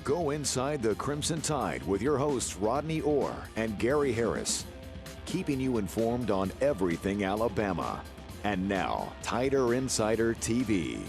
Go inside the Crimson Tide with your hosts Rodney Orr and Gary Harris, keeping you informed on everything Alabama. And now, Tider Insider TV.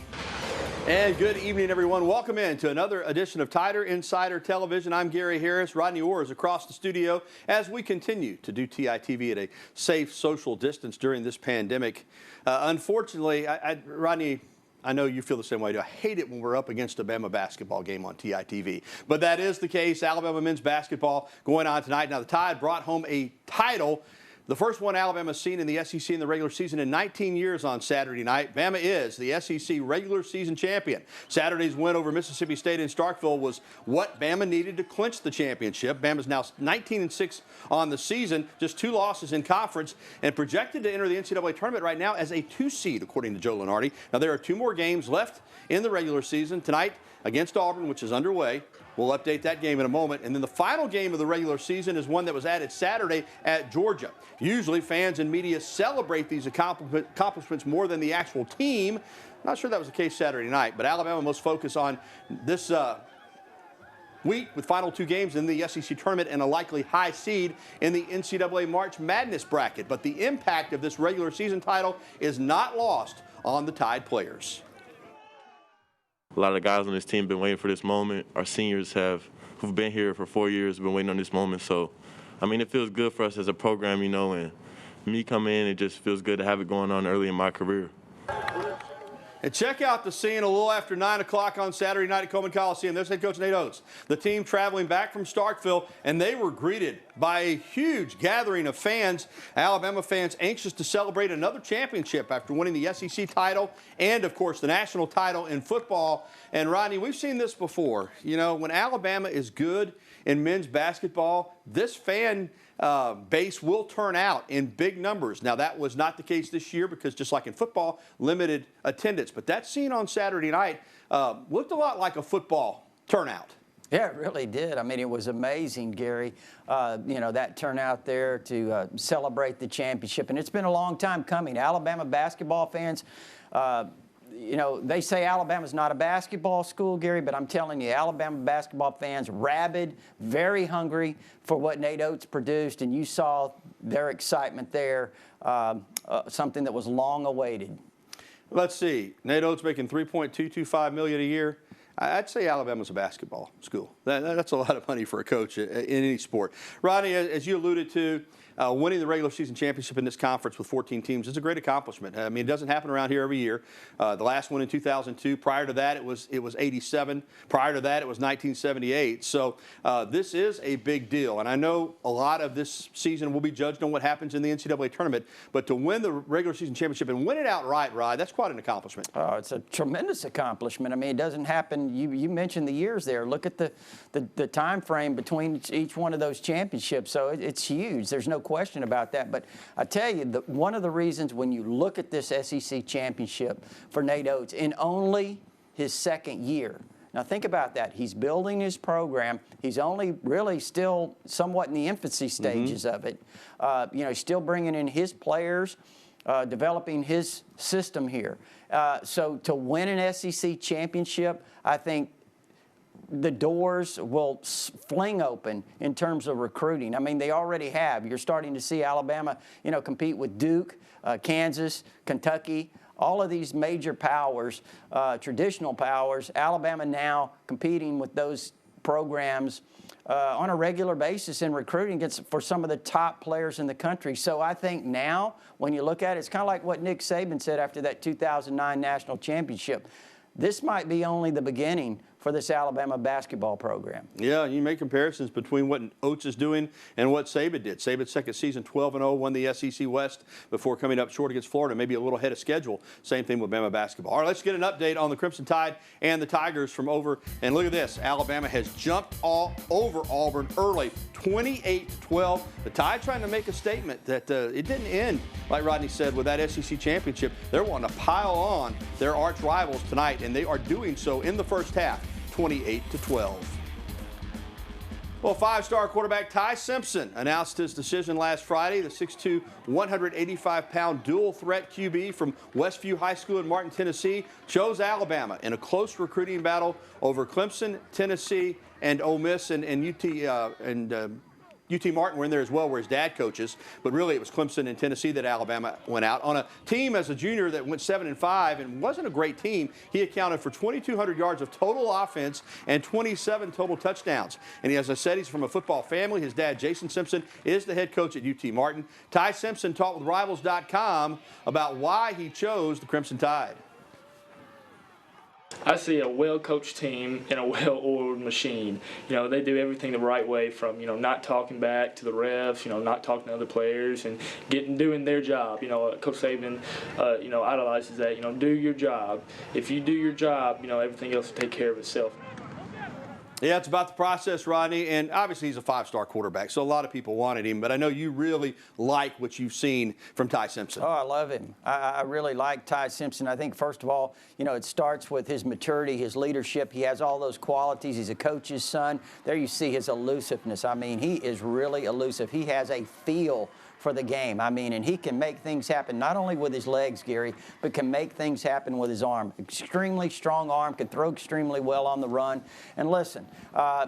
And good evening, everyone. Welcome in to another edition of Tider Insider Television. I'm Gary Harris. Rodney Orr is across the studio as we continue to do TITV at a safe social distance during this pandemic. Unfortunately, Rodney, I know you feel the same way. I hate it when we're up against a Bama basketball game on TITV. But that is the case. Alabama men's basketball going on tonight. Now, the Tide brought home a title, the first one Alabama's seen in the SEC in the regular season in 19 years on Saturday night. Bama is the SEC regular season champion. Saturday's win over Mississippi State in Starkville was what Bama needed to clinch the championship. Bama's now 19-6 on the season, just 2 losses in conference, and projected to enter the NCAA tournament right now as a 2 seed, according to Joe Lunardi. Now, there are 2 more games left in the regular season. Tonight against Auburn, which is underway. We'll update that game in a moment. And then the final game of the regular season is one that was added Saturday at Georgia. Usually fans and media celebrate these accomplishments more than the actual team. Not sure that was the case Saturday night, but Alabama must focus on this week with final 2 games in the SEC tournament and a likely high seed in the NCAA March Madness bracket. But the impact of this regular season title is not lost on the Tide players. A lot of the guys on this team have been waiting for this moment. Our seniors who've been here for 4 years, been waiting on this moment. So, I mean, it feels good for us as a program, you know, and me coming in, it just feels good to have it going on early in my career. And check out the scene a little after 9 o'clock on Saturday night at Coleman Coliseum. There's head coach Nate Oates. The team traveling back from Starkville, and they were greeted by a huge gathering of fans, Alabama fans anxious to celebrate another championship after winning the SEC title and, of course, the national title in football. And, Rodney, we've seen this before. You know, when Alabama is good in men's basketball, this fan base will turn out in big numbers. Now, that was not the case this year because just like in football, limited attendance. But that scene on Saturday night looked a lot like a football turnout. Yeah, it really did. I mean, it was amazing, Gary, you know, that turnout there to celebrate the championship. And it's been a long time coming. Alabama basketball fans, you know, they say Alabama's not a basketball school, Gary, but I'm telling you, Alabama basketball fans, rabid, very hungry for what Nate Oates produced, and you saw their excitement there, something that was long awaited. Let's see. Nate Oates making $3.225 million a year. I'd say Alabama's a basketball school. That's a lot of money for a coach in any sport. Rodney, as you alluded to, winning the regular season championship in this conference with 14 teams is a great accomplishment. I mean, it doesn't happen around here every year. The last one in 2002. Prior to that, it was 87. Prior to that, it was 1978. So this is a big deal. And I know a lot of this season will be judged on what happens in the NCAA tournament. But to win the regular season championship and win it outright, Rod, that's quite an accomplishment. Oh, it's a tremendous accomplishment. I mean, it doesn't happen. You mentioned the years there. Look at the time frame between each one of those championships. So it's huge. There's no question about that. But I tell you, one of the reasons when you look at this SEC championship for Nate Oates in only his 2nd year. Now think about that. He's building his program. He's only really still somewhat in the infancy stages of it. You know, he's still bringing in his players, developing his system here. So to win an SEC championship, I think the doors will fling open in terms of recruiting. I mean, they already have. You're starting to see Alabama, you know, compete with Duke, Kansas, Kentucky, all of these major powers, traditional powers. Alabama now competing with those programs on a regular basis in recruiting for some of the top players in the country. So I think now, when you look at it, it's kind of like what Nick Saban said after that 2009 national championship. This might be only the beginning for this Alabama basketball program. Yeah, you make comparisons between what Oates is doing and what Saban did. Saban's second season, 12-0, won the SEC West before coming up short against Florida, maybe a little ahead of schedule. Same thing with Bama basketball. All right, let's get an update on the Crimson Tide and the Tigers from over. And look at this. Alabama has jumped all over Auburn early, 28-12. The Tide trying to make a statement that it didn't end, like Rodney said, with that SEC championship. They're wanting to pile on their arch rivals tonight, and they are doing so in the first half, 28-12. Well, five-star quarterback Ty Simpson announced his decision last Friday. The 6'2", 185-pound dual-threat QB from Westview High School in Martin, Tennessee, chose Alabama in a close recruiting battle over Clemson, Tennessee, and Ole Miss and UT Martin were in there as well, where his dad coaches. But really, it was Clemson and Tennessee that Alabama went out. On a team as a junior that went 7-5 and wasn't a great team, he accounted for 2,200 yards of total offense and 27 total touchdowns. And as I said, he's from a football family. His dad, Jason Simpson, is the head coach at UT Martin. Ty Simpson talked with Rivals.com about why he chose the Crimson Tide. I see a well-coached team and a well-oiled machine. You know, they do everything the right way, from, you know, not talking back to the refs, you know, not talking to other players, and doing their job. You know, Coach Saban, you know, idolizes that. You know, do your job. If you do your job, you know, everything else will take care of itself. Yeah, it's about the process, Rodney, and obviously he's a five-star quarterback, so a lot of people wanted him, but I know you really like what you've seen from Ty Simpson. Oh, I love him. I really like Ty Simpson. I think, first of all, you know, it starts with his maturity, his leadership. He has all those qualities. He's a coach's son. There you see his elusiveness. I mean, he is really elusive. He has a feel for the game. I mean, and he can make things happen not only with his legs, Gary, but can make things happen with his arm. Extremely strong arm, can throw extremely well on the run. And listen,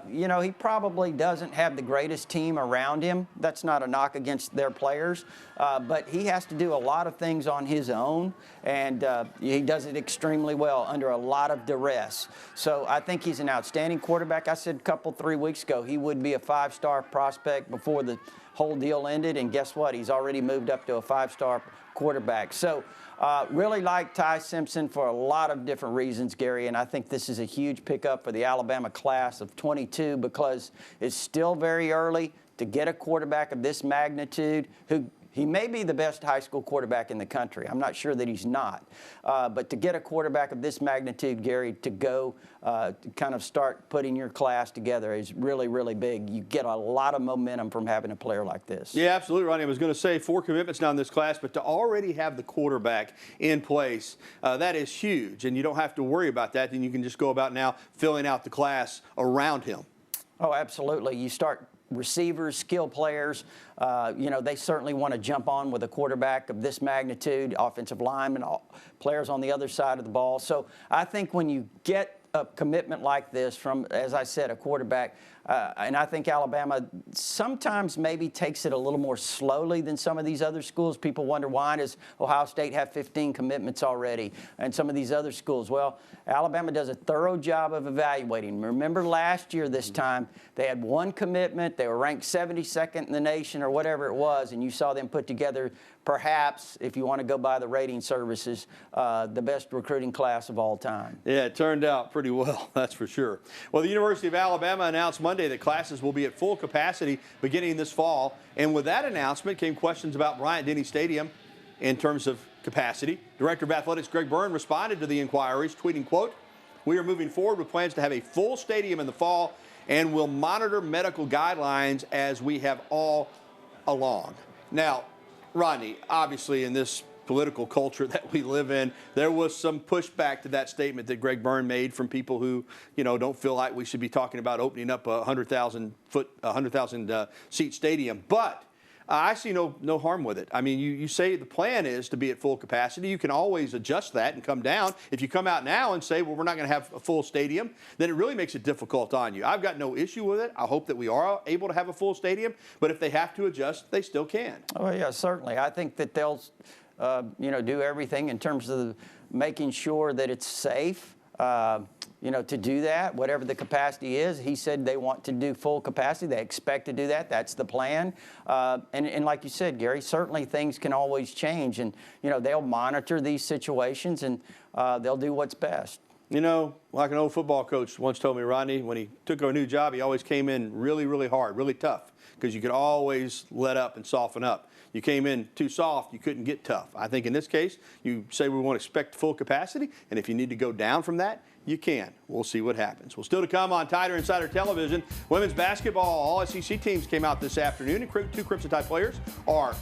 you know, he probably doesn't have the greatest team around him. That's not a knock against their players, but he has to do a lot of things on his own, and he does it extremely well under a lot of duress. So I think he's an outstanding quarterback. I said a 3 weeks ago he would be a five-star prospect before the whole deal ended, and guess what? He's already moved up to a five-star quarterback. So really like Ty Simpson for a lot of different reasons, Gary, and I think this is a huge pickup for the Alabama class of 22 because it's still very early to get a quarterback of this magnitude who he may be the best high school quarterback in the country. I'm not sure that he's not. But to get a quarterback of this magnitude, Gary, to go to kind of start putting your class together is really, really big. You get a lot of momentum from having a player like this. Yeah, absolutely, Ronnie. I was going to say 4 commitments now in this class, but to already have the quarterback in place, that is huge. And you don't have to worry about that. Then you can just go about now filling out the class around him. Oh, absolutely. You start receivers, skill players, you know, they certainly want to jump on with a quarterback of this magnitude, offensive linemen, players on the other side of the ball. So I think when you get a commitment like this from, as I said, a quarterback, and I think Alabama sometimes maybe takes it a little more slowly than some of these other schools. People wonder, why does Ohio State have 15 commitments already and some of these other schools? Well, Alabama does a thorough job of evaluating. Remember last year this time, they had 1 commitment. They were ranked 72nd in the nation or whatever it was, and you saw them put together, perhaps, if you want to go by the rating services, the best recruiting class of all time. Yeah, it turned out pretty well, that's for sure. Well, the University of Alabama announced Monday that classes will be at full capacity beginning this fall. And with that announcement came questions about Bryant-Denny Stadium in terms of capacity. Director of Athletics Greg Byrne responded to the inquiries, tweeting, quote, "We are moving forward with plans to have a full stadium in the fall and will monitor medical guidelines as we have all along." Now, Rodney, obviously in this political culture that we live in, there was some pushback to that statement that Greg Byrne made from people who, you know, don't feel like we should be talking about opening up a 100,000 seat stadium. But I see no harm with it. I mean, you say the plan is to be at full capacity. You can always adjust that and come down. If you come out now and say, well, we're not going to have a full stadium, then it really makes it difficult on you. I've got no issue with it. I hope that we are able to have a full stadium. But if they have to adjust, they still can. Oh, yeah, certainly. I think that they'll you know, do everything in terms of making sure that it's safe, you know, to do that, whatever the capacity is. He said they want to do full capacity. They expect to do that. That's the plan. And like you said, Gary, certainly things can always change. And, you know, they'll monitor these situations and they'll do what's best. You know, like an old football coach once told me, Rodney, when he took a new job, he always came in really, really hard, really tough, because you could always let up and soften up. You came in too soft, you couldn't get tough. I think in this case, you say we want to expect full capacity, and if you need to go down from that, you can. We'll see what happens. Well, still to come on Tider Insider Television, women's basketball, all SEC teams came out this afternoon, and 2 Crimson Tide players are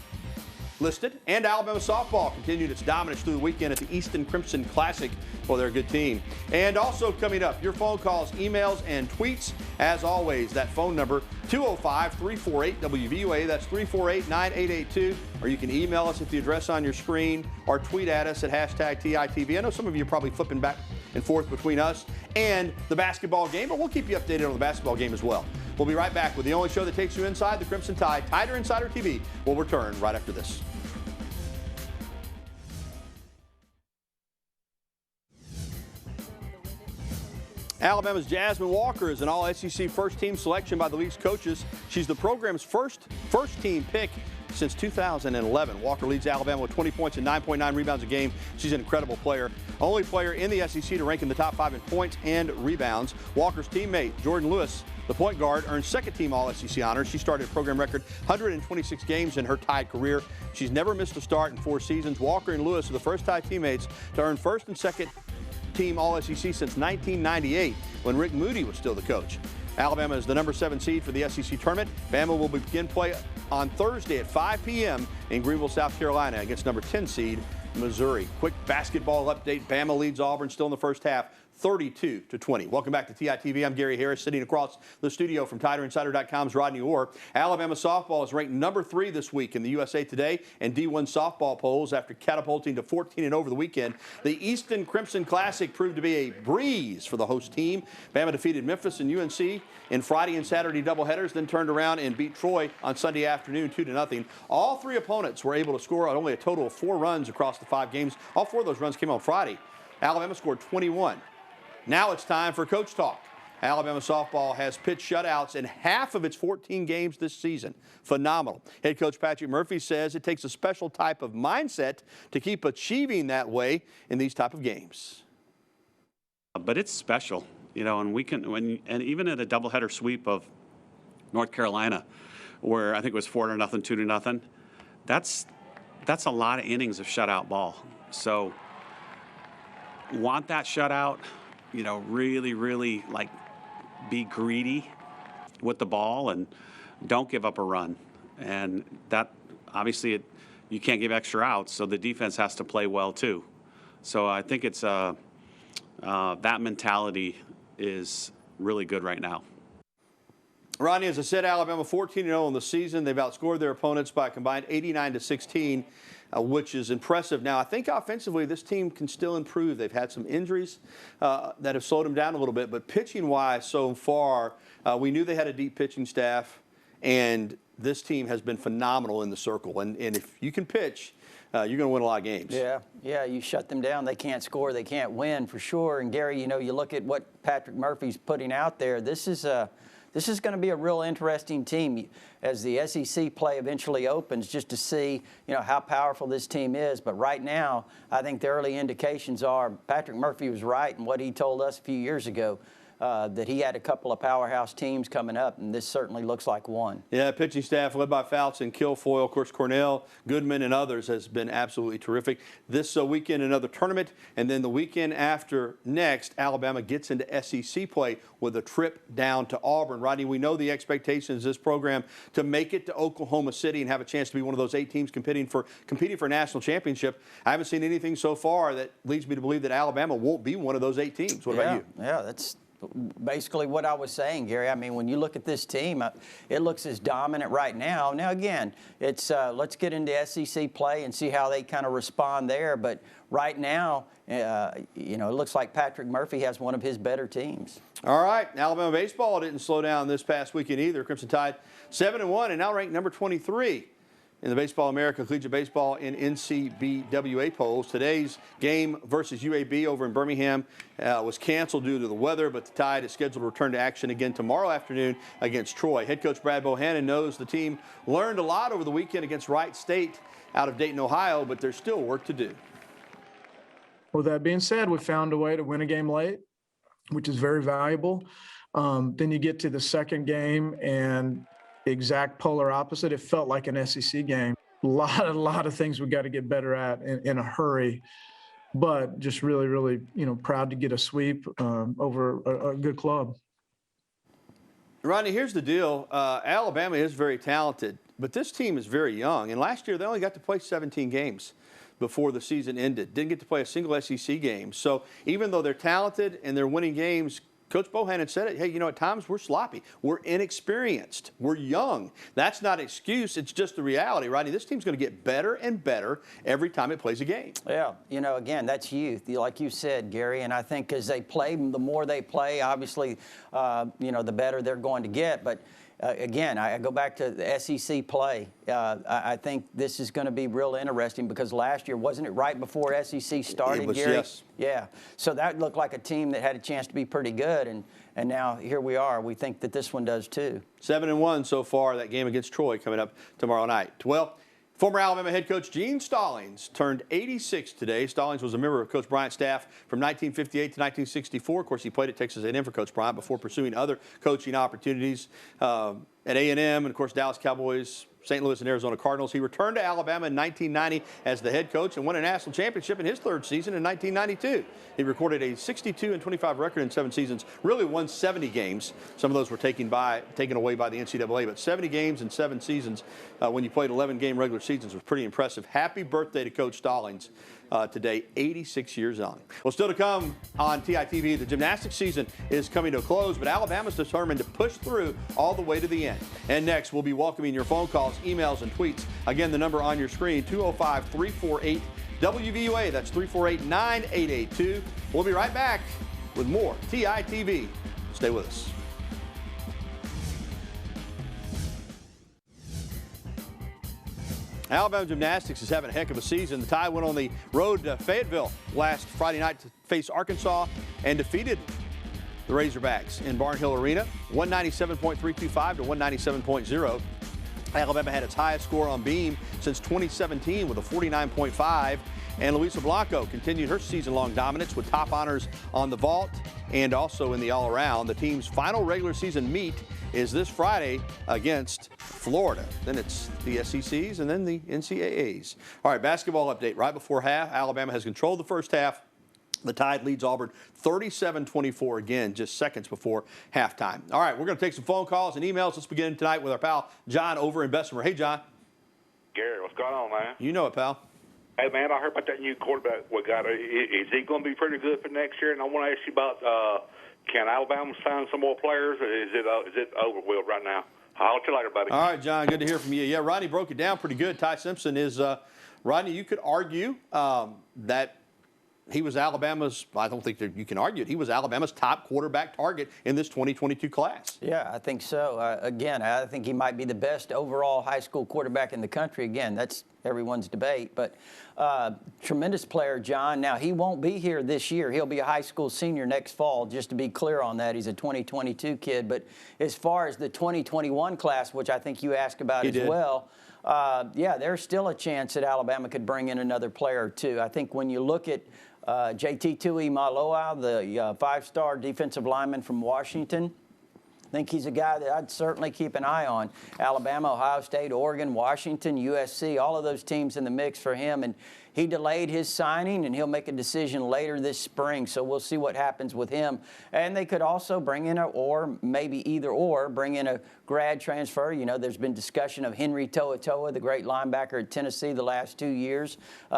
listed. And Alabama softball continued its dominance through the weekend at the Easton Crimson Classic Well, they're a good team. And also coming up, your phone calls, emails, and tweets. As always, that phone number, 205-348-WVUA. That's 348-9882. Or you can email us at the address on your screen or tweet at us at hashtag TITV. I know some of you are probably flipping back and forth between us and the basketball game, but we'll keep you updated on the basketball game as well. We'll be right back with the only show that takes you inside the Crimson Tide. Tider Insider TV will return right after this. Alabama's Jasmine Walker is an all-SEC first-team selection by the league's coaches. She's the program's first-team pick since 2011. Walker leads Alabama with 20 points and 9.9 rebounds a game. She's an incredible player. Only player in the SEC to rank in the top 5 in points and rebounds. Walker's teammate, Jordan Lewis, the point guard, earned second-team All-SEC honors. She started a program record 126 games in her Tide career. She's never missed a start in 4 seasons. Walker and Lewis are the first Tide teammates to earn first and second team All-SEC since 1998 when Rick Moody was still the coach. Alabama is the number 7 seed for the SEC tournament. Bama will begin play on Thursday at 5 p.m. in Greenville, South Carolina against number 10 seed Missouri. Quick basketball update. Bama leads Auburn still in the first half, 32-20. Welcome back to TITV. I'm Gary Harris, sitting across the studio from TiderInsider.com's Rodney Orr. Alabama softball is ranked number 3 this week in the USA Today and D1 softball polls after catapulting to 14-0 over the weekend. The Easton Crimson Classic proved to be a breeze for the host team. Bama defeated Memphis and UNC in Friday and Saturday doubleheaders, then turned around and beat Troy on Sunday afternoon 2-0. All 3 opponents were able to score only a total of 4 runs across the 5 games. All 4 of those runs came on Friday. Alabama scored 21. Now it's time for Coach Talk. Alabama softball has pitched shutouts in half of its 14 games this season. Phenomenal. Head coach Patrick Murphy says it takes a special type of mindset to keep achieving that way in these type of games. But it's special, you know, and and even in a doubleheader sweep of North Carolina, where I think it was 4-0, 2-0, that's a lot of innings of shutout ball. So want that shutout. You know, really like be greedy with the ball and don't give up a run. And that obviously you can't give extra outs, so the defense has to play well too. So I think it's that mentality is really good right now. Rodney, as I said, Alabama 14-0 in the season. They've outscored their opponents by a combined 89-16. Which is impressive. Now, I think offensively this team can still improve. They've had some injuries that have slowed them down a little bit, but pitching-wise so far, we knew they had a deep pitching staff, and this team has been phenomenal in the circle. And if you can pitch, you're going to win a lot of games. Yeah, you shut them down. They can't score. They can't win for sure. And, Gary, you know, you look at what Patrick Murphy's putting out there. This is going to be a real interesting team as the SEC play eventually opens, just to see, you know, how powerful this team is. But right now, I think the early indications are Patrick Murphy was right in what he told us a few years ago, that he had a couple of powerhouse teams coming up, and this certainly looks like one. Yeah, pitching staff led by Fouts and Kilfoyle. Of course, Cornell, Goodman, and others has been absolutely terrific. This weekend, another tournament, and then the weekend after next, Alabama gets into SEC play with a trip down to Auburn. Rodney, we know the expectations of this program to make it to Oklahoma City and have a chance to be one of those 8 teams competing for a national championship. I haven't seen anything so far that leads me to believe that Alabama won't be one of those 8 teams. What about you? Yeah, that's basically what I was saying, Gary. I mean, when you look at this team, it looks as dominant right now. Now, again, it's let's get into SEC play and see how they kind of respond there. But right now, you know, it looks like Patrick Murphy has one of his better teams. All right, Alabama baseball didn't slow down this past weekend either. Crimson Tide 7-1 and now ranked number 23 in the Baseball America Collegiate Baseball in NCBWA polls. Today's game versus UAB over in Birmingham was canceled due to the weather, but the Tide is scheduled to return to action again tomorrow afternoon against Troy. Head coach Brad Bohannon knows the team learned a lot over the weekend against Wright State out of Dayton, Ohio, but there's still work to do. With that being said, we found a way to win a game late, which is very valuable. Then you get to the second game and exact polar opposite. It felt like an SEC game. A lot of things we got to get better at in a hurry, but just really, you know, proud to get a sweep over a good club. Rodney, here's the deal. Alabama is very talented, but this team is very young. And last year they only got to play 17 games. before the season ended. Didn't get to play a single SEC game. So even though they're talented and they're winning games, Coach Bohannon said it, hey, you know, at times we're sloppy. We're inexperienced. We're young. That's not an excuse. It's just the reality, Rodney. This team's going to get better and better every time it plays a game. Yeah, you know, again, that's youth, like you said, Gary, and I think as they play, the more they play, obviously, you know, the better they're going to get. But again, I go back to the SEC play. I think this is going to be real interesting because last year, wasn't it right before SEC started, it was, Gary? Yes. Yeah. So that looked like a team that had a chance to be pretty good, and now here we are. We think that this one does too. 7-1 so far. That game against Troy coming up tomorrow night. Well, former Alabama head coach Gene Stallings turned 86 today. Stallings was a member of Coach Bryant's staff from 1958 to 1964. Of course, he played at Texas A&M for Coach Bryant before pursuing other coaching opportunities at A&M and, of course, Dallas Cowboys, St. Louis, and Arizona Cardinals. He returned to Alabama in 1990 as the head coach and won a national championship in his third season in 1992. He recorded a 62-25 record in 7 seasons, really won 70 games. Some of those were taken away by the NCAA, but 70 games in 7 seasons when you played 11-game regular seasons was pretty impressive. Happy birthday to Coach Stallings. Today, 86 years young. Well, still to come on TITV, the gymnastics season is coming to a close, but Alabama's determined to push through all the way to the end. And next, we'll be welcoming your phone calls, emails, and tweets. Again, the number on your screen, 205-348-WVUA. That's 348-9882. We'll be right back with more TITV. Stay with us. Alabama gymnastics is having a heck of a season. The Tide went on the road to Fayetteville last Friday night to face Arkansas and defeated the Razorbacks in Barnhill Arena, 197.325 to 197.0. Alabama had its highest score on beam since 2017 with a 49.5. And Luisa Blanco continued her season-long dominance with top honors on the vault and also in the all-around. The team's final regular season meet is this Friday against Florida. Then it's the SECs and then the NCAAs. All right, basketball update right before half. Alabama has controlled the first half. The Tide leads Auburn 37-24 again, just seconds before halftime. All right, we're going to take some phone calls and emails. Let's begin tonight with our pal John over in Bessemer. Hey, John. Gary, what's going on, man? You know it, pal. Hey, man, I heard about that new quarterback we got. Is he going to be pretty good for next year? And I want to ask you about can Alabama sign some more players? Or is it over with right now? I'll let you later, buddy. All right, John, good to hear from you. Yeah, Rodney broke it down pretty good. Ty Simpson is, Rodney, you could argue that he was Alabama's, I don't think that you can argue it, he was Alabama's top quarterback target in this 2022 class. Yeah, I think so. Again, I think he might be the best overall high school quarterback in the country. Again, that's everyone's debate, but tremendous player, John. Now, he won't be here this year. He'll be a high school senior next fall, just to be clear on that. He's a 2022 kid, but as far as the 2021 class, which I think you asked about as well, yeah, there's still a chance that Alabama could bring in another player or two. I think when you look at JT Tuimoloau, the 5-star defensive lineman from Washington, I think he's a guy that I'd certainly keep an eye on. Alabama, Ohio State, Oregon, Washington, USC, all of those teams in the mix for him. And he delayed his signing, and he'll make a decision later this spring. So we'll see what happens with him. And they could also bring in maybe either or, bring in a grad transfer. You know, there's been discussion of Henry To'oTo'o, the great linebacker at Tennessee the last 2 years.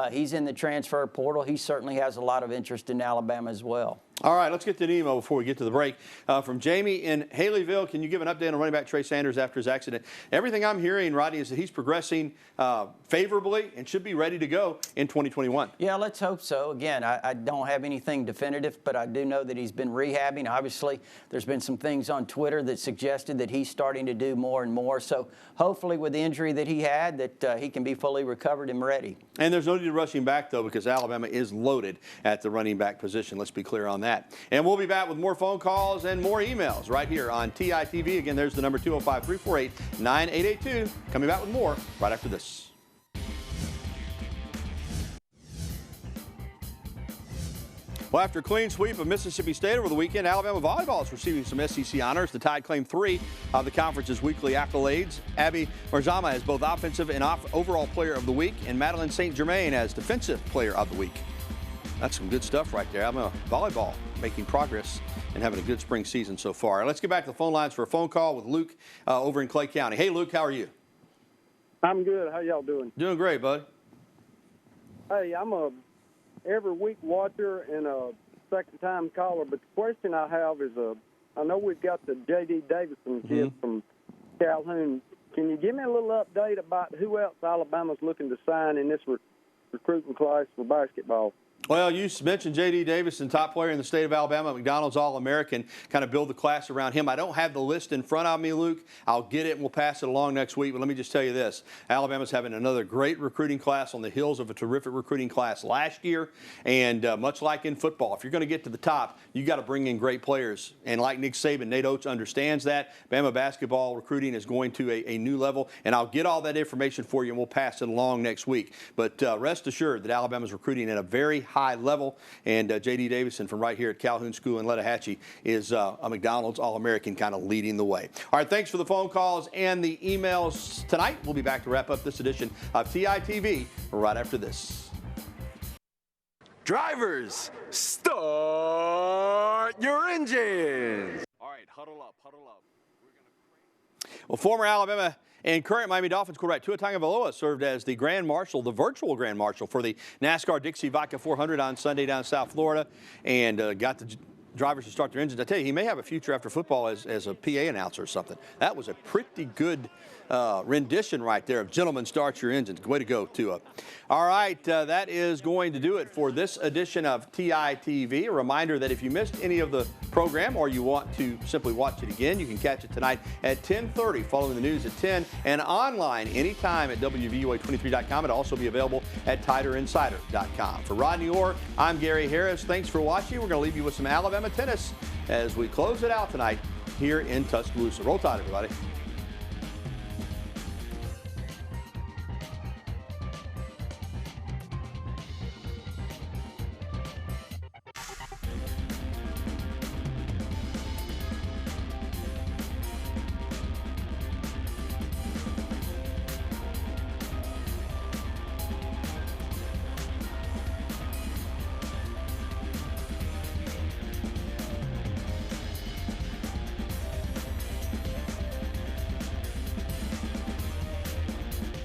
He's in the transfer portal. He certainly has a lot of interest in Alabama as well. All right, let's get to an email before we get to the break. From Jamie in Haleyville, can you give an update on running back Trey Sanders after his accident? Everything I'm hearing, Rodney, is that he's progressing favorably and should be ready to go in 2021. Yeah, let's hope so. Again, I don't have anything definitive, but I do know that he's been rehabbing. Obviously, there's been some things on Twitter that suggested that he's starting to do more and more. So hopefully with the injury that he had, that he can be fully recovered and ready. And there's no need to rush him back, though, because Alabama is loaded at the running back position. Let's be clear on that. And we'll be back with more phone calls and more emails right here on TITV. Again, there's the number 205-348-9882. Coming back with more right after this. Well, after a clean sweep of Mississippi State over the weekend, Alabama volleyball is receiving some SEC honors. The Tide claimed 3 of the conference's weekly accolades. Abby Marzama as both Offensive and Overall Player of the Week, and Madeline St. Germain as Defensive Player of the Week. That's some good stuff right there. Alabama volleyball making progress and having a good spring season so far. Let's get back to the phone lines for a phone call with Luke over in Clay County. Hey, Luke, how are you? I'm good. How y'all doing? Doing great, bud. Hey, I'm a every week watcher and a second-time caller, but the question I have is, I know we've got the J.D. Davison kid from Calhoun. Can you give me a little update about who else Alabama's looking to sign in this recruiting class for basketball? Well, you mentioned J.D. Davison, top player in the state of Alabama, McDonald's All-American, kind of build the class around him. I don't have the list in front of me, Luke. I'll get it and we'll pass it along next week. But let me just tell you this. Alabama's having another great recruiting class on the heels of a terrific recruiting class last year. And much like in football, if you're going to get to the top, you got to bring in great players. And like Nick Saban, Nate Oates understands that. Bama basketball recruiting is going to a new level. And I'll get all that information for you and we'll pass it along next week. But rest assured that Alabama's recruiting at a very high level. And J.D. Davison from right here at Calhoun School in Lettahatchee is a McDonald's All-American, kind of leading the way. All right, thanks for the phone calls and the emails tonight. We'll be back to wrap up this edition of TITV right after this. Drivers, start your engines. All right, huddle up, huddle up. Well, former Alabama and current Miami Dolphins quarterback Tua Tagovailoa served as the Grand Marshal, the virtual Grand Marshal for the NASCAR Dixie Vodka 400 on Sunday down in South Florida, and got the drivers to start their engines. I tell you, he may have a future after football as a PA announcer or something. That was a pretty good rendition right there of Gentlemen, Start Your Engines. Way to go, Tua. All right, that is going to do it for this edition of TITV. A reminder that if you missed any of the program or you want to simply watch it again, you can catch it tonight at 10:30 following the news at 10 and online anytime at WVUA23.com. It'll also be available at TiderInsider.com. For Rodney Orr, I'm Gary Harris. Thanks for watching. We're going to leave you with some Alabama tennis as we close it out tonight here in Tuscaloosa. Roll Tide, everybody.